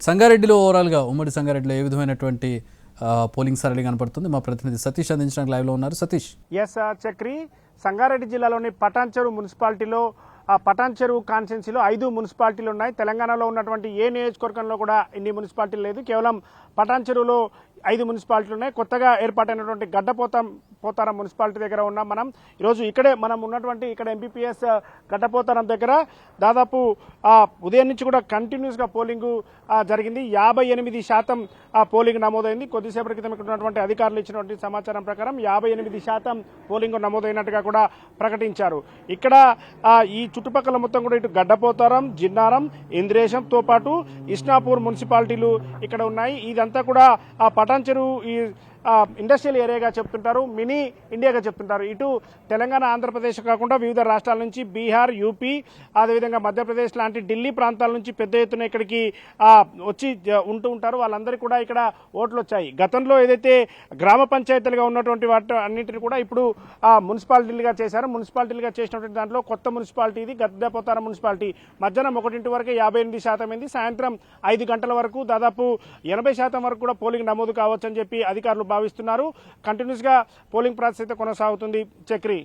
సంగారెడ్డిలో ఓవరాల్గా ఉమ్మడి సంగారెడ్డిలో ఏ విధమైనటువంటి పోలింగ్ సరళి కనపడుతుంది? మా ప్రతినిధి సతీష్ అందించడానికి లైవ్లో ఉన్నారు. సతీష్. ఎస్ చక్రి, సంగారెడ్డి జిల్లాలోని పటాన్చెరు మున్సిపాలిటీలో పటాన్చెరు కాన్స్టిట్యున్సీలో 5 మున్సిపాలిటీలు ఉన్నాయి. తెలంగాణలో ఉన్నటువంటి ఏ నియోజకవర్గంలో కూడా ఇన్ని మున్సిపాలిటీలు లేదు. కేవలం పటాన్చెరులో 5 మున్సిపాలిటీలు ఉన్నాయి. కొత్తగా ఏర్పాటైనటువంటి గడ్డపోతారం మున్సిపాలిటీ దగ్గర ఉన్నాం మనం. ఈరోజు ఇక్కడే మనం ఉన్నటువంటి ఇక్కడ ఎంపీపీఎస్ గడ్డపోతారం దగ్గర దాదాపు ఉదయం నుంచి కూడా కంటిన్యూస్గా పోలింగ్ జరిగింది. 58% పోలింగ్ నమోదైంది. కొద్దిసేపటి క్రితం ఇక్కడ ఉన్నటువంటి అధికారులు ఇచ్చినటువంటి సమాచారం ప్రకారం 58% పోలింగ్ నమోదైనట్టుగా కూడా ప్రకటించారు. ఇక్కడ ఈ చుట్టుపక్కల మొత్తం కూడా ఇటు గడ్డపోతారం, జిన్నారం, ఇంద్రేశంతో పాటు ఇస్నాపూర్ మున్సిపాలిటీలు ఇక్కడ ఉన్నాయి. ఇదంతా కూడా పటాన్చెరు ఈ ఇండస్ట్రియల్ ఏరియాగా చెప్తుంటారు, మినీ ఇండియాగా చెప్తుంటారు. ఇటు తెలంగాణ, ఆంధ్రప్రదేశ్ కాకుండా వివిధ రాష్ట్రాల నుంచి బీహార్, యూపీ, అదేవిధంగా మధ్యప్రదేశ్ లాంటి ఢిల్లీ ప్రాంతాల నుంచి పెద్ద ఎత్తున ఇక్కడికి వచ్చి ఉంటూ ఉంటారు. వాళ్ళందరికీ కూడా ఇక్కడ ఓట్లు వచ్చాయి. గతంలో ఏదైతే గ్రామ పంచాయతీలుగా ఉన్నటువంటి వాటి అన్నింటినీ కూడా ఇప్పుడు మున్సిపాలిటీలుగా చేశారు. మున్సిపాలిటీలుగా చేసినటువంటి దాంట్లో కొత్త మున్సిపాలిటీ ఇది గద్దెపోతారం మున్సిపాలిటీ. మధ్యాహ్నం 1 వరకే 58% అయింది. సాయంత్రం 5 గంటల వరకు దాదాపు 80% వరకు కూడా పోలింగ్ నమోదు కావచ్చని చెప్పి అధికారులు భావిస్తున్నారు. కంటిన్యూస్ గా పోలింగ్ ప్రాసెస్ అయితే కొనసాగుతుంది. చక్రి.